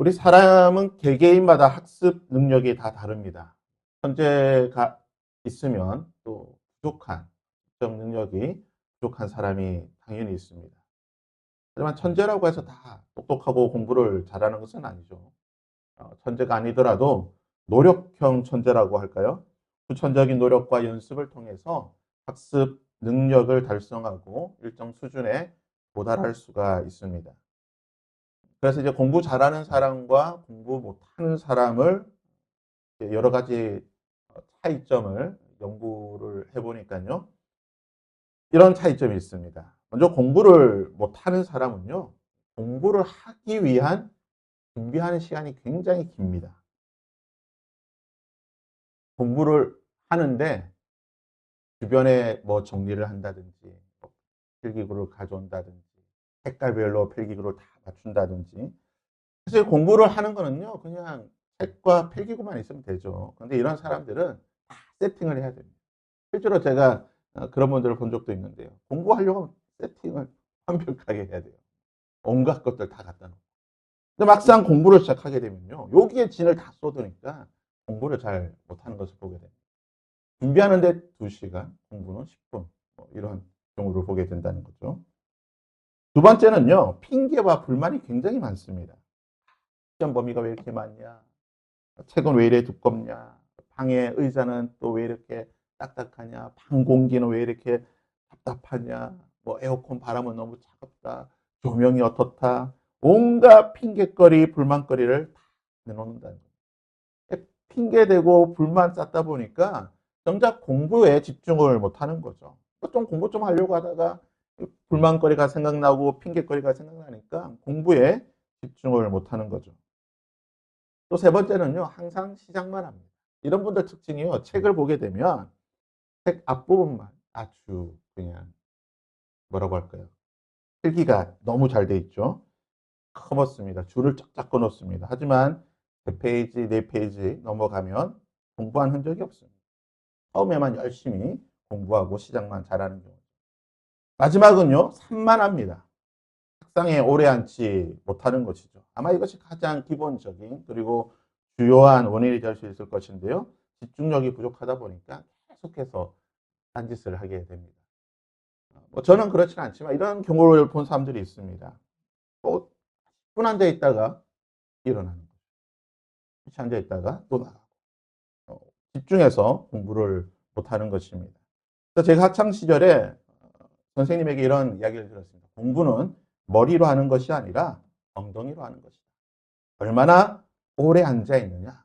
우리 사람은 개개인마다 학습 능력이 다 다릅니다. 천재가 있으면 또 부족한, 학습 능력이 부족한 사람이 당연히 있습니다. 하지만 천재라고 해서 다 똑똑하고 공부를 잘하는 것은 아니죠. 천재가 아니더라도 노력형 천재라고 할까요? 후천적인 노력과 연습을 통해서 학습 능력을 달성하고 일정 수준에 도달할 수가 있습니다. 그래서 이제 공부 잘하는 사람과 공부 못하는 사람을 여러 가지 차이점을 연구를 해보니까요. 이런 차이점이 있습니다. 먼저 공부를 못하는 사람은요. 공부를 하기 위한 준비하는 시간이 굉장히 깁니다. 공부를 하는데 주변에 뭐 정리를 한다든지 필기구를 가져온다든지 색깔별로 필기구를 다 맞춘다든지 사실 공부를 하는 거는요 그냥 책과 필기구만 있으면 되죠. 그런데 이런 사람들은 다 세팅을 해야 됩니다. 실제로 제가 그런 분들을 본 적도 있는데요. 공부하려고 하면 세팅을 완벽하게 해야 돼요. 온갖 것들 다 갖다 놓고. 근데 막상 공부를 시작하게 되면요. 여기에 진을 다 쏟으니까 공부를 잘 못하는 것을 보게 됩니다. 준비하는데 2시간, 공부는 10분. 뭐 이런 경우를 보게 된다는 거죠. 두 번째는요. 핑계와 불만이 굉장히 많습니다. 시험 범위가 왜 이렇게 많냐? 책은 왜 이래 두껍냐? 방의 의자는 또 왜 이렇게 딱딱하냐? 방 공기는 왜 이렇게 답답하냐? 뭐 에어컨 바람은 너무 차갑다. 조명이 어떻다. 온갖 핑계거리, 불만거리를 다 내놓는다는 거예요. 핑계대고 불만 쌓다 보니까 정작 공부에 집중을 못하는 거죠. 좀 공부 좀 하려고 하다가 불만거리가 생각나고 핑계거리가 생각나니까 공부에 집중을 못하는 거죠. 또 세 번째는요, 항상 시작만 합니다. 이런 분들 특징이요, 책을 보게 되면 책 앞부분만 아주 그냥 뭐라고 할까요? 필기가 너무 잘 돼 있죠. 커벗습니다. 줄을 쫙쫙 끊었습니다. 하지만 100페이지, 4페이지 넘어가면 공부한 흔적이 없습니다. 처음에만 열심히 공부하고 시작만 잘하는 경우. 마지막은요, 산만합니다. 책상에 오래 앉지 못하는 것이죠. 아마 이것이 가장 기본적인 그리고 주요한 원인이 될 수 있을 것인데요. 집중력이 부족하다 보니까 계속해서 딴짓을 하게 됩니다. 뭐 저는 그렇지는 않지만 이런 경우를 본 사람들이 있습니다. 또 10분 앉아 있다가 일어나는 거죠. 앉아 있다가 또 나가고 집중해서 공부를 못하는 것입니다. 그래서 제가 학창 시절에 선생님에게 이런 이야기를 들었습니다. 공부는 머리로 하는 것이 아니라 엉덩이로 하는 것이다. 얼마나 오래 앉아 있느냐.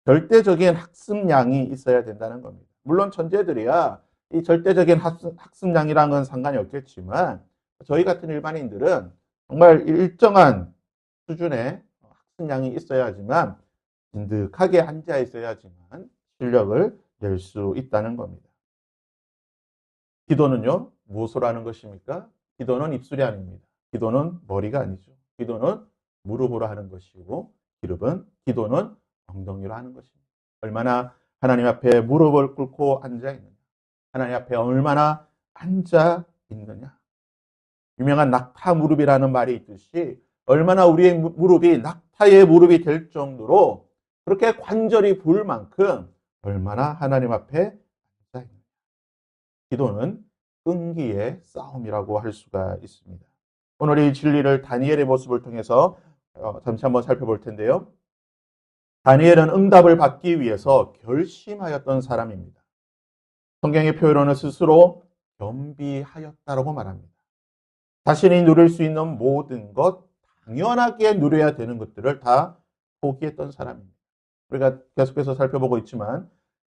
절대적인 학습량이 있어야 된다는 겁니다. 물론 천재들이야 이 절대적인 학습량이라는 건 상관이 없겠지만 저희 같은 일반인들은 정말 일정한 수준의 학습량이 있어야지만 진득하게 앉아 있어야지만 실력을 낼 수 있다는 겁니다. 기도는요, 무엇으로 하는 것입니까? 기도는 입술이 아닙니다. 기도는 머리가 아니죠. 기도는 무릎으로 하는 것이고, 기도는 엉덩이로 하는 것입니다. 얼마나 하나님 앞에 무릎을 꿇고 앉아 있느냐. 하나님 앞에 얼마나 앉아 있느냐. 유명한 낙타 무릎이라는 말이 있듯이 얼마나 우리의 무릎이 낙타의 무릎이 될 정도로 그렇게 관절이 부을 만큼 얼마나 하나님 앞에 앉아 있느냐. 기도는 끈기의 싸움이라고 할 수가 있습니다. 오늘 이 진리를 다니엘의 모습을 통해서 잠시 한번 살펴볼 텐데요. 다니엘은 응답을 받기 위해서 결심하였던 사람입니다. 성경의 표현으로는 스스로 겸비하였다라고 말합니다. 자신이 누릴 수 있는 모든 것, 당연하게 누려야 되는 것들을 다 포기했던 사람입니다. 우리가 계속해서 살펴보고 있지만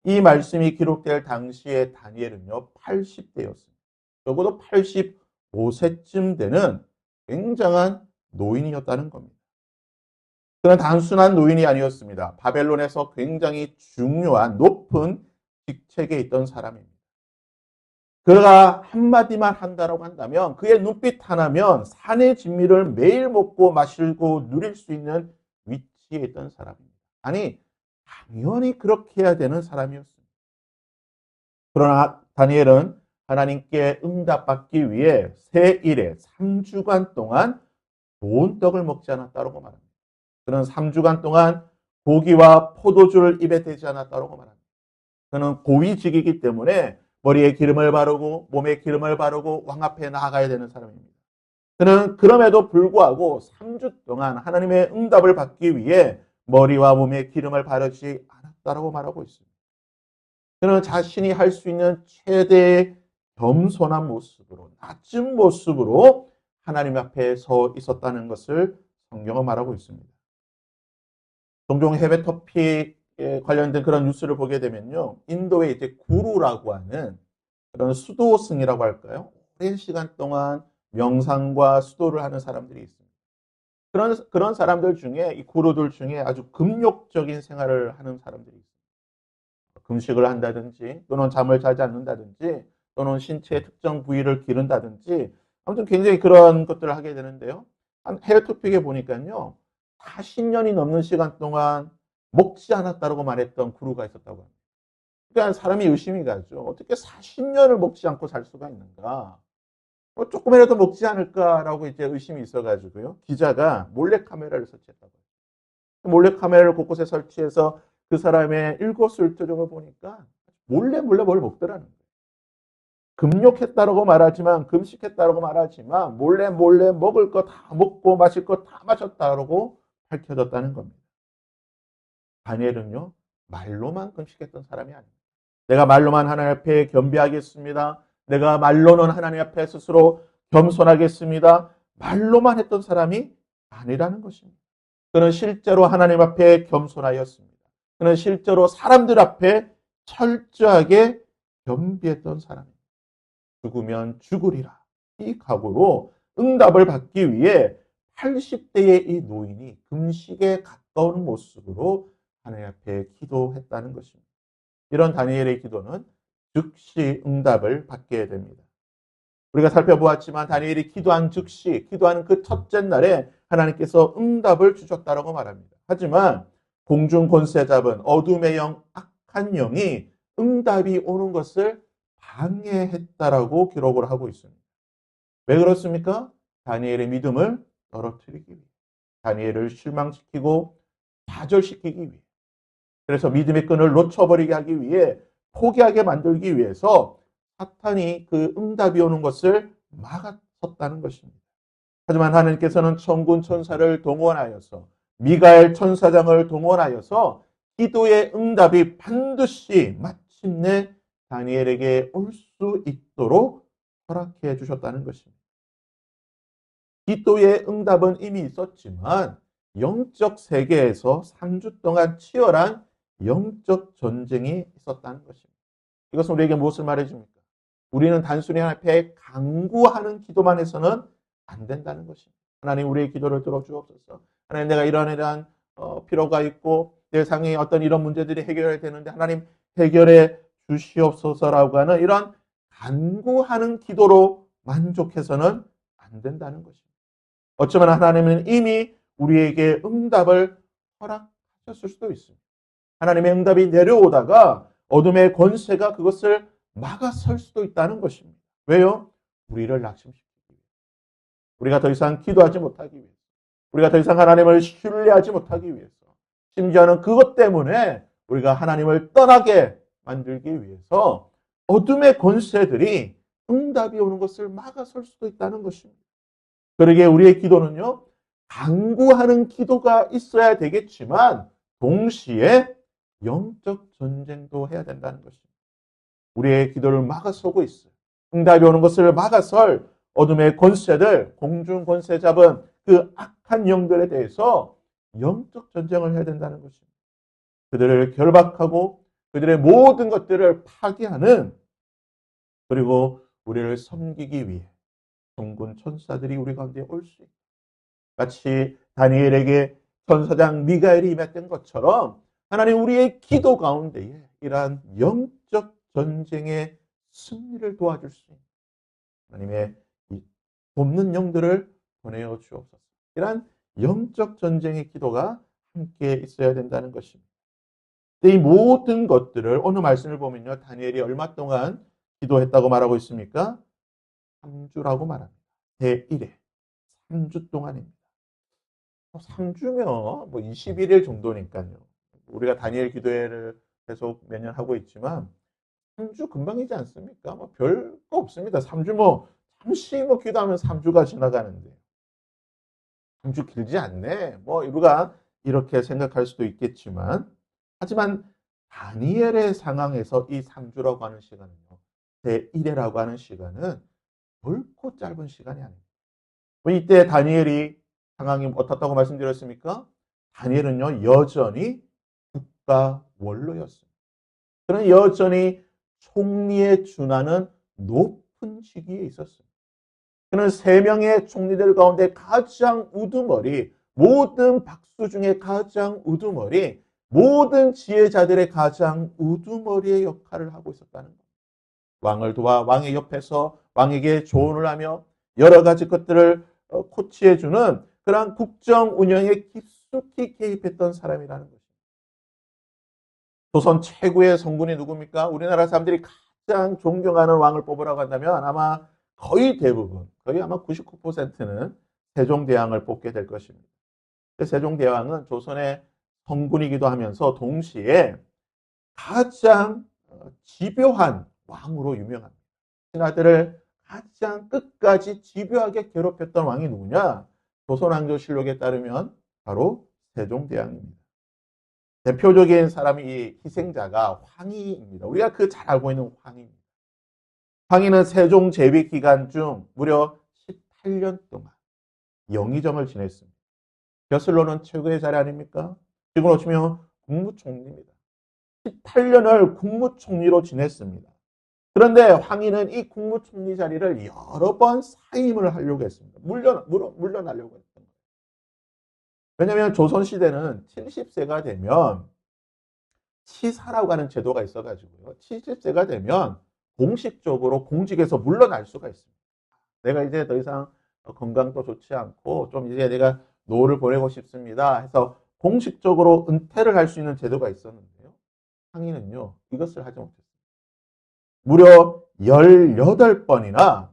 이 말씀이 기록될 당시에 다니엘은요 80대였습니다. 적어도 85세쯤 되는 굉장한 노인이었다는 겁니다. 그는 단순한 노인이 아니었습니다. 바벨론에서 굉장히 중요한 높은 직책에 있던 사람입니다. 그가 한마디만 한다고 한다면 그의 눈빛 하나면 산의 진미를 매일 먹고 마시고 누릴 수 있는 위치에 있던 사람입니다. 아니 당연히 그렇게 해야 되는 사람이었습니다. 그러나 다니엘은 하나님께 응답받기 위해 새 일에 3주간 동안 좋은 떡을 먹지 않았다고 말합니다. 그는 3주간 동안 고기와 포도주를 입에 대지 않았다고 말합니다. 그는 고위직이기 때문에 머리에 기름을 바르고 몸에 기름을 바르고 왕 앞에 나아가야 되는 사람입니다. 그는 그럼에도 불구하고 3주 동안 하나님의 응답을 받기 위해 머리와 몸에 기름을 바르지 않았다고 말하고 있습니다. 그는 자신이 할 수 있는 최대의 겸손한 모습으로, 낮은 모습으로 하나님 앞에 서 있었다는 것을 성경은 말하고 있습니다. 종종 해외 토픽에 관련된 그런 뉴스를 보게 되면요. 인도에 이제 구루라고 하는 그런 수도승이라고 할까요? 오랜 시간 동안 명상과 수도를 하는 사람들이 있습니다. 그런 사람들 중에, 이 구루들 중에 아주 금욕적인 생활을 하는 사람들이 있습니다. 금식을 한다든지, 또는 잠을 자지 않는다든지, 또는 신체의 특정 부위를 기른다든지, 아무튼 굉장히 그런 것들을 하게 되는데요. 한 해외 토픽에 보니까요. 40년이 넘는 시간 동안 먹지 않았다고 말했던 구루가 있었다고 합니다. 그러니까 사람이 의심이 가죠. 어떻게 40년을 먹지 않고 살 수가 있는가? 조금이라도 먹지 않을까라고 이제 의심이 있어가지고요. 기자가 몰래 카메라를 설치했다고 해요. 몰래 카메라를 곳곳에 설치해서 그 사람의 일거수일투족을 보니까 몰래 뭘 먹더라는 거예요. 금욕했다라고 말하지만, 금식했다라고 말하지만 몰래 먹을 거 다 먹고 마실 거 다 마셨다라고 밝혀졌다는 겁니다. 다니엘은요, 말로만 금식했던 사람이 아닙니다. 내가 말로만 하나님 앞에 겸비하겠습니다. 내가 말로는 하나님 앞에 스스로 겸손하겠습니다. 말로만 했던 사람이 아니라는 것입니다. 그는 실제로 하나님 앞에 겸손하였습니다. 그는 실제로 사람들 앞에 철저하게 겸비했던 사람입니다. 죽으면 죽으리라. 이 각오로 응답을 받기 위해 80대의 이 노인이 금식에 가까운 모습으로 하나님 앞에 기도했다는 것입니다. 이런 다니엘의 기도는 즉시 응답을 받게 됩니다. 우리가 살펴보았지만 다니엘이 기도한 즉시, 기도하는 그 첫째 날에 하나님께서 응답을 주셨다고 말합니다. 하지만 공중 권세 잡은 어둠의 영, 악한 영이 응답이 오는 것을 방해했다라고 기록을 하고 있습니다. 왜 그렇습니까? 다니엘의 믿음을 떨어뜨리기 위해, 다니엘을 실망시키고 좌절시키기 위해, 그래서 믿음의 끈을 놓쳐버리게 하기 위해, 포기하게 만들기 위해서 사탄이 그 응답이 오는 것을 막았었다는 것입니다. 하지만 하나님께서는 천군 천사를 동원하여서, 미가엘 천사장을 동원하여서 기도의 응답이 반드시 마침내 다니엘에게 올 수 있도록 허락해 주셨다는 것입니다. 기도의 응답은 이미 있었지만 영적 세계에서 3주 동안 치열한 영적 전쟁이 있었다는 것입니다. 이것은 우리에게 무엇을 말해줍니까? 우리는 단순히 하나님 앞에 간구하는 기도만 해서는 안 된다는 것입니다. 하나님, 우리의 기도를 들어주옵소서. 하나님, 내가 이러한 필요가 있고 내 상에 어떤 이런 문제들이 해결해야 되는데 하나님 해결해 주시옵소서라고 하는 이런 간구하는 기도로 만족해서는 안 된다는 것입니다. 어쩌면 하나님은 이미 우리에게 응답을 허락하셨을 수도 있습니다. 하나님의 응답이 내려오다가 어둠의 권세가 그것을 막아설 수도 있다는 것입니다. 왜요? 우리를 낙심시키기 위해, 우리가 더 이상 기도하지 못하기 위해서, 우리가 더 이상 하나님을 신뢰하지 못하기 위해서, 심지어는 그것 때문에 우리가 하나님을 떠나게 만들기 위해서 어둠의 권세들이 응답이 오는 것을 막아설 수도 있다는 것입니다. 그러기에 우리의 기도는요, 간구하는 기도가 있어야 되겠지만 동시에 영적 전쟁도 해야 된다는 것입니다. 우리의 기도를 막아서고 있어요. 응답이 오는 것을 막아설 어둠의 권세들, 공중 권세 잡은 그 악한 영들에 대해서 영적 전쟁을 해야 된다는 것입니다. 그들을 결박하고 그들의 모든 것들을 파괴하는, 그리고 우리를 섬기기 위해 종군 천사들이 우리 가운데 올 수 있다. 마치 다니엘에게 천사장 미가엘이 임했던 것처럼 하나님, 우리의 기도 가운데에 이러한 영적 전쟁의 승리를 도와줄 수 있는 하나님의 돕는 영들을 보내어 주옵소서. 이러한 영적 전쟁의 기도가 함께 있어야 된다는 것입니다. 이 모든 것들을 오늘 말씀을 보면요, 다니엘이 얼마 동안 기도했다고 말하고 있습니까? 3주라고 말합니다. 제1회 3주 동안입니다. 3주면 뭐 21일 정도니까요. 우리가 다니엘 기도회를 계속 매년 하고 있지만 3주 금방이지 않습니까? 뭐 별거 없습니다. 3주 뭐 잠시 뭐 기도하면 3주가 지나가는데 3주 길지 않네. 뭐 우리가 이렇게 생각할 수도 있겠지만 하지만 다니엘의 상황에서 이 3주라고 하는 시간은요. 제1회라고 하는 시간은 결코 짧은 시간이 아닙니다. 이때 다니엘이 상황이 어떻다고 말씀드렸습니까? 다니엘은요, 여전히 국가 원로였습니다. 그는 여전히 총리에 준하는 높은 직위에 있었습니다. 그는 세 명의 총리들 가운데 가장 우두머리, 모든 박수 중에 가장 우두머리, 모든 지혜자들의 가장 우두머리의 역할을 하고 있었다는 겁니다. 왕을 도와 왕의 옆에서 왕에게 조언을 하며 여러 가지 것들을 코치해주는 그러한 국정 운영에 깊숙이 개입했던 사람이라는 것입니다. 조선 최고의 성군이 누굽니까? 우리나라 사람들이 가장 존경하는 왕을 뽑으라고 한다면 아마 거의 대부분, 거의 아마 99%는 세종대왕을 뽑게 될 것입니다. 세종대왕은 조선의 성군이기도 하면서 동시에 가장 집요한 왕으로 유명합니다. 신하들을 가장 끝까지 집요하게 괴롭혔던 왕이 누구냐? 조선왕조실록에 따르면 바로 세종대왕입니다. 대표적인 사람이 이 희생자가 황희입니다. 우리가 그 잘 알고 있는 황희입니다. 황희는 세종 재위 기간 중 무려 18년 동안 영의정을 지냈습니다. 벼슬로는 최고의 자리 아닙니까? 지금으로 치면 국무총리입니다. 18년을 국무총리로 지냈습니다. 그런데 황희는 이 국무총리 자리를 여러 번 사임을 하려고 했습니다. 물러나려고 했던 거예요. 왜냐하면 조선시대는 70세가 되면 치사라고 하는 제도가 있어가지고요. 70세가 되면 공식적으로 공직에서 물러날 수가 있습니다. 내가 이제 더 이상 건강도 좋지 않고 좀 이제 내가 노후를 보내고 싶습니다 해서 공식적으로 은퇴를 할 수 있는 제도가 있었는데요. 황희는요, 이것을 하지 못했습니다. 무려 18번이나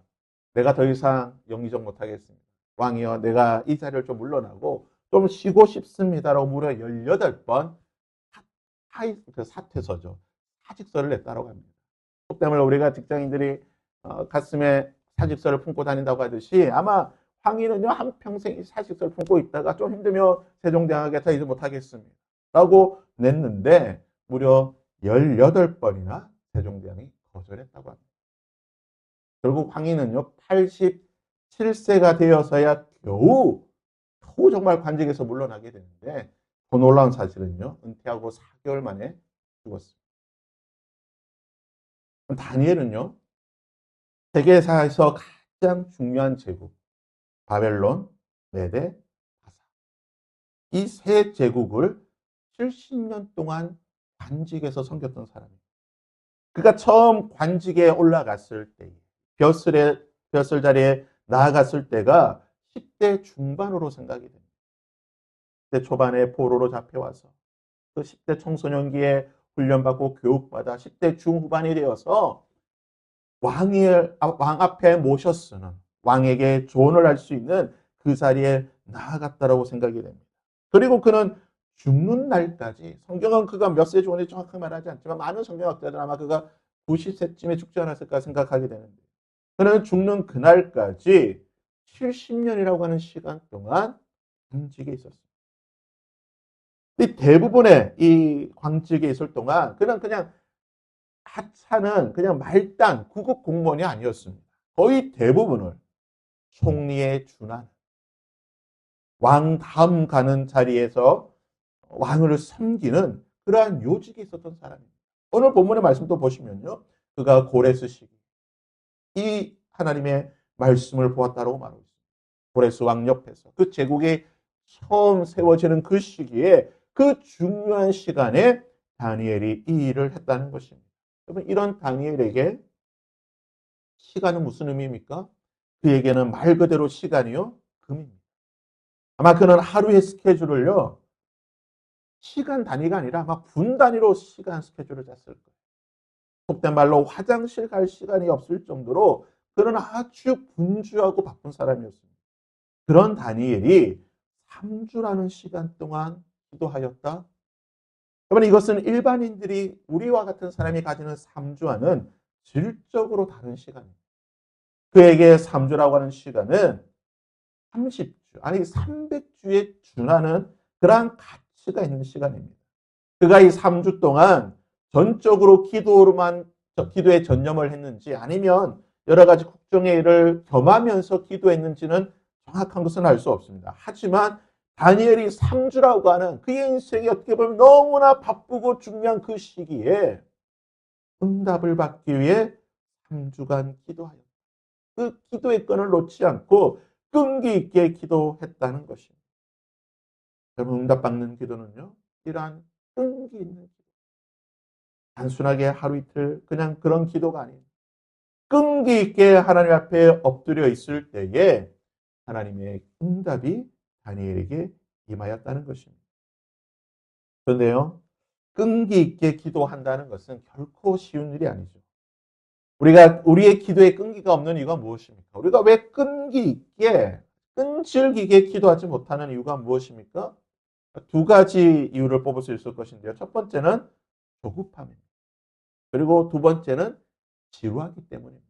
내가 더 이상 영의정 못하겠습니다. 왕이여, 내가 이 자리를 좀 물러나고 좀 쉬고 싶습니다라고 무려 18번 사퇴서죠. 사직서를 냈다고 합니다. 그 때문에 우리가 직장인들이 가슴에 사직서를 품고 다닌다고 하듯이 아마 황희는요, 한평생 사직서를 품고 있다가 좀 힘들면 세종대왕에게 더 이제 못하겠습니다. 라고 냈는데 무려 18번이나 세종대왕이 거절했다고 합니다. 결국 황희는요, 87세가 되어서야 겨우 정말 관직에서 물러나게 되는데 더 놀라운 사실은요, 은퇴하고 4개월 만에 죽었습니다. 다니엘은요, 세계사에서 가장 중요한 제국, 바벨론, 메데, 바사. 이 세 제국을 70년 동안 관직에서 섬겼던 사람입니다. 그가 처음 관직에 올라갔을 때, 벼슬 자리에 나아갔을 때가 10대 중반으로 생각이 됩니다. 10대 초반에 포로로 잡혀와서 또 10대 청소년기에 훈련받고 교육받아 10대 중후반이 되어서 왕 앞에 모셨으는 왕에게 조언을 할 수 있는 그 자리에 나아갔다라고 생각이 됩니다. 그리고 그는 죽는 날까지, 성경은 그가 몇 세 죽었는지 정확하게 말하지 않지만 많은 성경학자들은 아마 그가 90세쯤에 죽지 않았을까 생각하게 되는데, 그는 죽는 그날까지 70년이라고 하는 시간 동안 관직에 있었습니다. 대부분의 이 관직에 있을 동안 그는 그냥 하찮은 그냥 말단 구급 공무원이 아니었습니다. 거의 대부분을 총리에 준한 왕 다음 가는 자리에서 왕을 섬기는 그러한 요직이 있었던 사람입니다. 오늘 본문의 말씀도 보시면요, 그가 고레스 시기 이 하나님의 말씀을 보았다라고 말하고 있습니다. 고레스 왕 옆에서 그 제국이 처음 세워지는 그 시기에 그 중요한 시간에 다니엘이 이 일을 했다는 것입니다. 여러분, 이런 다니엘에게 시간은 무슨 의미입니까? 그에게는 말 그대로 시간이요, 금입니다. 아마 그는 하루의 스케줄을요, 시간 단위가 아니라 아마 분 단위로 시간 스케줄을 짰을 거예요. 속된 말로 화장실 갈 시간이 없을 정도로 그는 아주 분주하고 바쁜 사람이었습니다. 그런 다니엘이 3주라는 시간 동안 기도하였다. 여러분, 이것은 일반인들이 우리와 같은 사람이 가지는 3주와는 질적으로 다른 시간입니다. 그에게 3주라고 하는 시간은 30주, 아니 300주에 준하는 그러한 가치가 있는 시간입니다. 그가 이 3주 동안 전적으로 기도에 전념을 했는지 아니면 여러 가지 국정의 일을 겸하면서 기도했는지는 정확한 것은 알 수 없습니다. 하지만 다니엘이 3주라고 하는 그의 인생이 어떻게 보면 너무나 바쁘고 중요한 그 시기에 응답을 받기 위해 3주간 기도하였다. 그 기도의 끈을 놓지 않고 끈기 있게 기도했다는 것입니다. 여러분, 응답받는 기도는요, 이러한 끈기 있는 기도. 단순하게 하루 이틀 그냥 그런 기도가 아닙니다. 끈기 있게 하나님 앞에 엎드려 있을 때에 하나님의 응답이 다니엘에게 임하였다는 것입니다. 그런데요, 끈기 있게 기도한다는 것은 결코 쉬운 일이 아니죠. 우리의 기도에 끈기가 없는 이유가 무엇입니까? 우리가 왜 끈기 있게, 끈질기게 기도하지 못하는 이유가 무엇입니까? 두 가지 이유를 뽑을 수 있을 것인데요. 첫 번째는 조급함입니다. 그리고 두 번째는 지루하기 때문입니다.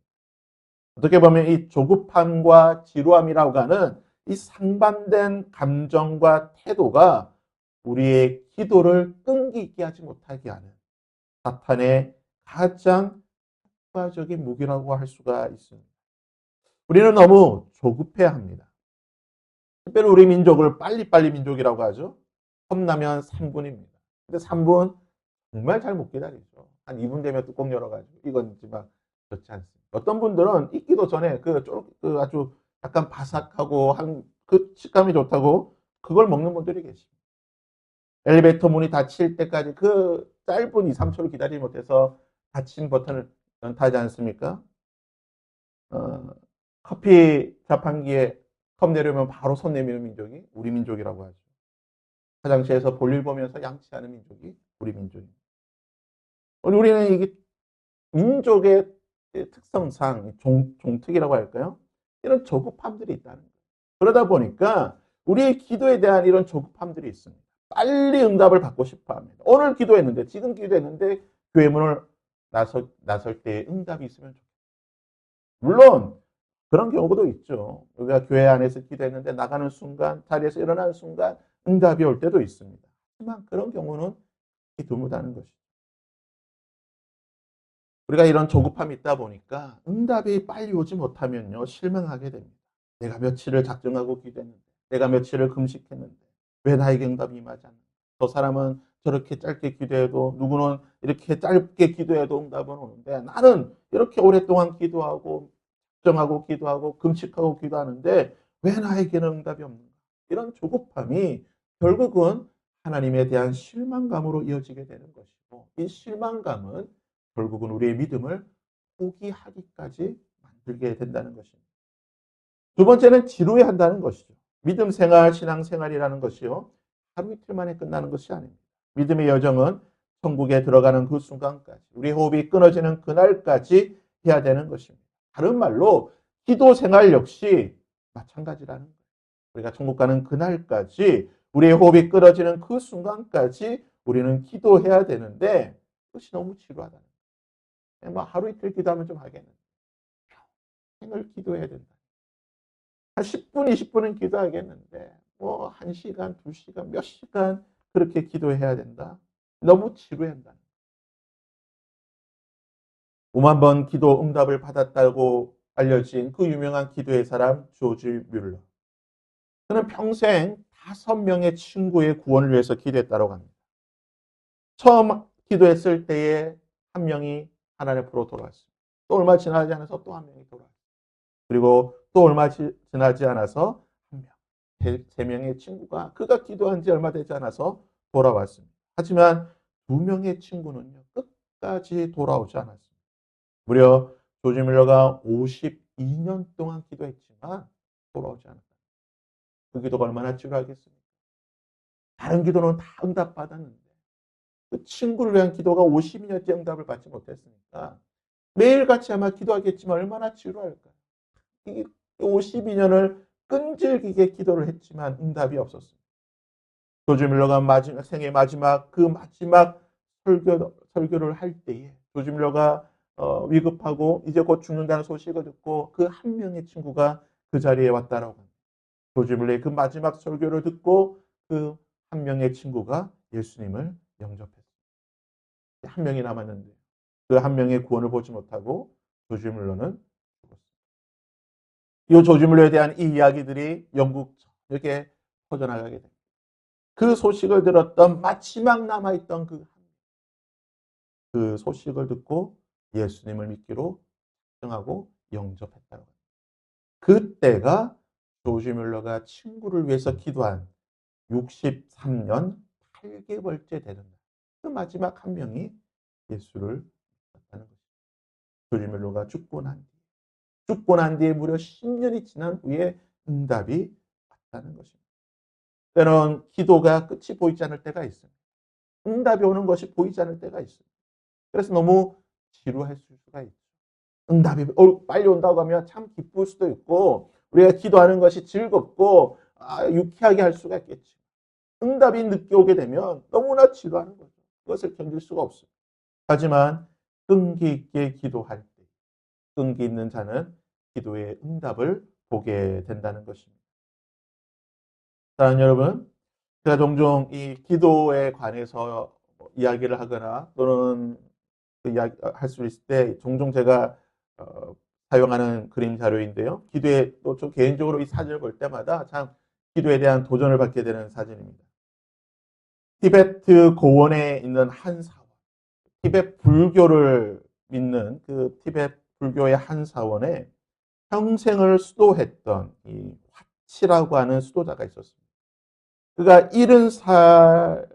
어떻게 보면 이 조급함과 지루함이라고 하는 이 상반된 감정과 태도가 우리의 기도를 끈기 있게 하지 못하게 하는 사탄의 가장 효과적인 무기라고 할 수가 있습니다. 우리는 너무 조급해야 합니다. 특별히 우리 민족을 빨리빨리 민족이라고 하죠. 컵라면 3분입니다. 근데 3분 정말 잘 못 기다리죠. 한 2분 되면 뚜껑 열어가지고 이건지만 그렇지 않습니다. 어떤 분들은 익기도 전에 그 아주 약간 바삭하고 그 식감이 좋다고 그걸 먹는 분들이 계십니다. 엘리베이터 문이 닫힐 때까지 그 짧은 2, 3초를 기다리지 못해서 닫힌 버튼을 연타하지 않습니까? 어, 커피 자판기에 컵 내려면 바로 손 내미는 민족이 우리 민족이라고 하죠. 화장실에서 볼일 보면서 양치하는 민족이 우리 민족입니다. 우리는 이게 민족의 특성상 종특이라고 할까요? 이런 조급함들이 있다는 거예요. 그러다 보니까 우리의 기도에 대한 이런 조급함들이 있습니다. 빨리 응답을 받고 싶어 합니다. 오늘 기도했는데, 지금 기도했는데, 교회 문을 나설 때 응답이 있으면 좋겠다. 물론, 그런 경우도 있죠. 우리가 교회 안에서 기도했는데, 나가는 순간, 자리에서 일어나는 순간, 응답이 올 때도 있습니다. 하지만 그런 경우는 드물다는 것이죠. 우리가 이런 조급함이 있다 보니까 응답이 빨리 오지 못하면요, 실망하게 됩니다. 내가 며칠을 작정하고 기도했는데, 내가 며칠을 금식했는데, 왜 나에게 응답이 임하지 않나? 저 사람은 저렇게 짧게 기도해도, 누구는 이렇게 짧게 기도해도 응답은 오는데, 나는 이렇게 오랫동안 기도하고, 작정하고 기도하고, 금식하고 기도하는데, 왜 나에게는 응답이 없는가? 이런 조급함이 결국은 하나님에 대한 실망감으로 이어지게 되는 것이고, 이 실망감은 결국은 우리의 믿음을 포기하기까지 만들게 된다는 것입니다. 두 번째는 지루해한다는 것이죠. 믿음 생활, 신앙 생활이라는 것이요, 하루 이틀 만에 끝나는 것이 아닙니다. 믿음의 여정은 천국에 들어가는 그 순간까지, 우리 호흡이 끊어지는 그날까지 해야 되는 것입니다. 다른 말로 기도 생활 역시 마찬가지라는 거예요. 우리가 천국 가는 그날까지, 우리의 호흡이 끊어지는 그 순간까지 우리는 기도해야 되는데, 그것이 너무 지루하다는 거예요. 뭐 하루 이틀 기도하면 좀 하겠는데, 평생을 기도해야 된다. 한 10분, 20분은 기도하겠는데, 뭐 1시간, 2시간, 몇 시간 그렇게 기도해야 된다. 너무 지루한다. 5만 번 기도 응답을 받았다고 알려진 그 유명한 기도의 사람 조지 뮬러. 그는 평생 5명의 친구의 구원을 위해서 기도했다고 합니다. 처음 기도했을 때에 한 명이 하나님 앞으로 돌아왔습니다. 또 얼마 지나지 않아서 또 한 명이 돌아왔습니다. 그리고 또 얼마 지나지 않아서 한 명, 세 명의 친구가 그가 기도한 지 얼마 되지 않아서 돌아왔습니다. 하지만 2명의 친구는요, 끝까지 돌아오지 않았습니다. 무려 조지 밀러가 52년 동안 기도했지만 돌아오지 않았다. 그 기도가 얼마나 지루하겠습니까? 다른 기도는 다 응답받았는데 그 친구를 위한 기도가 52년째 응답을 받지 못했으니까 매일같이 아마 기도하겠지만 얼마나 지루할까요? 이 52년을 끈질기게 기도를 했지만 응답이 없었습니다. 조지 밀러가 생애 마지막 그 마지막 설교를 할 때에 조지 밀러가 위급하고 이제 곧 죽는다는 소식을 듣고 그 한 명의 친구가 그 자리에 왔다라고 합니다. 조지 밀러의 그 마지막 설교를 듣고 그 한 명의 친구가 예수님을 영접했습니다. 한 명이 남았는데 그 한 명의 구원을 보지 못하고 조지 밀러는 죽었습니다. 이 조지 밀러에 대한 이 이야기들이 영국 전역에 퍼져나가게 됩니다. 그 소식을 들었던 마지막 남아있던 그 소식을 듣고 예수님을 믿기로 정하고 영접했다고 합니다. 그때가 조지 밀러가 친구를 위해서 기도한 63년 8개월째 되는 날. 그 마지막 한 명이 예수를 믿었다는 것입니다. 조지 밀러가 죽고 난 뒤에 무려 10년이 지난 후에 응답이 왔다는 것입니다. 때론 기도가 끝이 보이지 않을 때가 있습니다. 응답이 오는 것이 보이지 않을 때가 있습니다. 그래서 너무 지루했을 수가 있죠. 응답이 빨리 온다고 하면 참 기쁠 수도 있고 우리가 기도하는 것이 즐겁고 유쾌하게 할 수가 있겠지. 응답이 늦게 오게 되면 너무나 지루하는 거죠. 그것을 견딜 수가 없어요. 하지만 끈기 있게 기도할 때 끈기 있는 자는 기도의 응답을 보게 된다는 것입니다. 사랑하는 여러분, 제가 종종 이 기도에 관해서 이야기를 하거나 또는 할 수 있을 때 종종 제가 사용하는 그림 자료인데요. 기도에 또 저 개인적으로 이 사진을 볼 때마다 참 기도에 대한 도전을 받게 되는 사진입니다. 티베트 고원에 있는 한 사원, 티베트 불교를 믿는 그 티베트 불교의 한 사원에 평생을 수도했던 이 화치라고 하는 수도자가 있었습니다. 그가 70살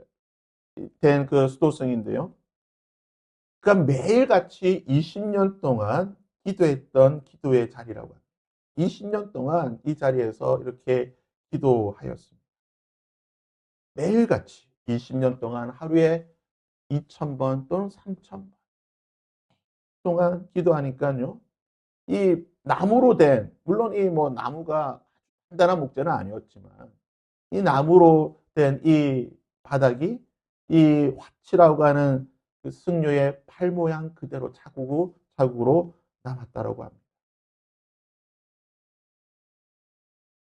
된 그 수도승인데요. 그러니까 매일같이 20년 동안 기도했던 기도의 자리라고 합니다. 20년 동안 이 자리에서 이렇게 기도하였습니다. 매일같이 20년 동안 하루에 2,000번 또는 3,000번 동안 기도하니까요. 이 나무로 된, 물론 이 뭐 나무가 단단한 목재는 아니었지만 이 나무로 된 이 바닥이 이 화치라고 하는 그 승려의 팔 모양 그대로 자국으로 남았다라고 합니다.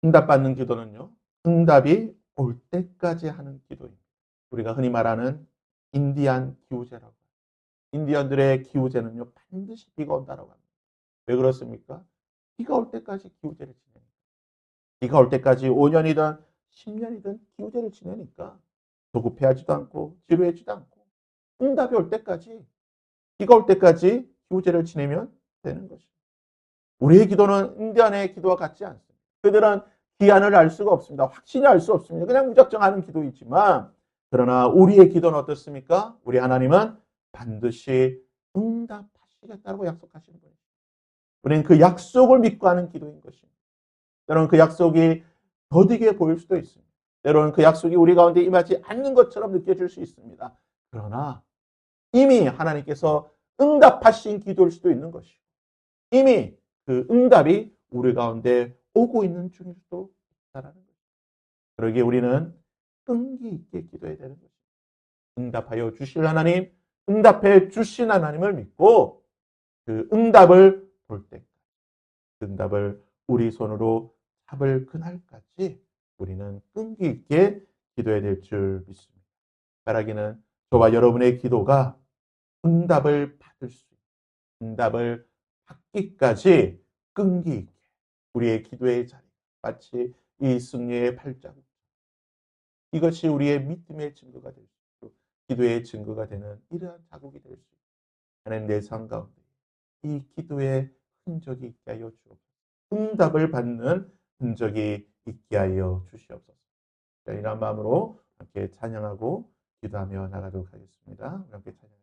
응답받는 기도는요. 응답이 올 때까지 하는 기도입니다. 우리가 흔히 말하는 인디안 기후제라고 합니다. 인디언들의 기후제는요. 반드시 비가 온다라고 합니다. 왜 그렇습니까? 비가 올 때까지 기후제를 지내니까. 비가 올 때까지 5년이든 10년이든 기후제를 지내니까 조급해하지도 않고 지루해지도 않고 응답이 올 때까지 비가 올 때까지 기후제를 지내면 되는 것입니다. 우리의 기도는 인디안의 기도와 같지 않습니다. 그들은 기한을 알 수가 없습니다. 확신이 알 수 없습니다. 그냥 무작정 하는 기도이지만 그러나 우리의 기도는 어떻습니까? 우리 하나님은 반드시 응답하시겠다고 약속하시는 거예요. 우리는 그 약속을 믿고 하는 기도인 것입니다. 때로는 그 약속이 더디게 보일 수도 있습니다. 때로는 그 약속이 우리 가운데 임하지 않는 것처럼 느껴질 수 있습니다. 그러나 이미 하나님께서 응답하신 기도일 수도 있는 것이고 이미 그 응답이 우리 가운데 오고 있는 중일 수도 있다는 거죠. 그러기에 우리는 끈기 있게 기도해야 되는 것입니다. 응답하여 주실 하나님, 응답해 주신 하나님을 믿고 그 응답을 볼 때, 그 응답을 우리 손으로 잡을 그날까지 우리는 끈기 있게 기도해야 될 줄 믿습니다. 바라기는 저와 여러분의 기도가 응답을 받을 수 있는, 응답을 받기까지 끈기 있게 우리의 기도의 자리, 마치 이 승려의 발자국, 이것이 우리의 믿음의 증거가 될 수 있고 기도의 증거가 되는 이러한 자국이 될 수 있고 하나님 내 삶 가운데 이 기도의 흔적이 있게 하여 주옵소서. 응답을 받는 흔적이 있게 하여 주시옵소서. 이런 마음으로 함께 찬양하고 기도하며 나가도록 하겠습니다. 함께 찬양.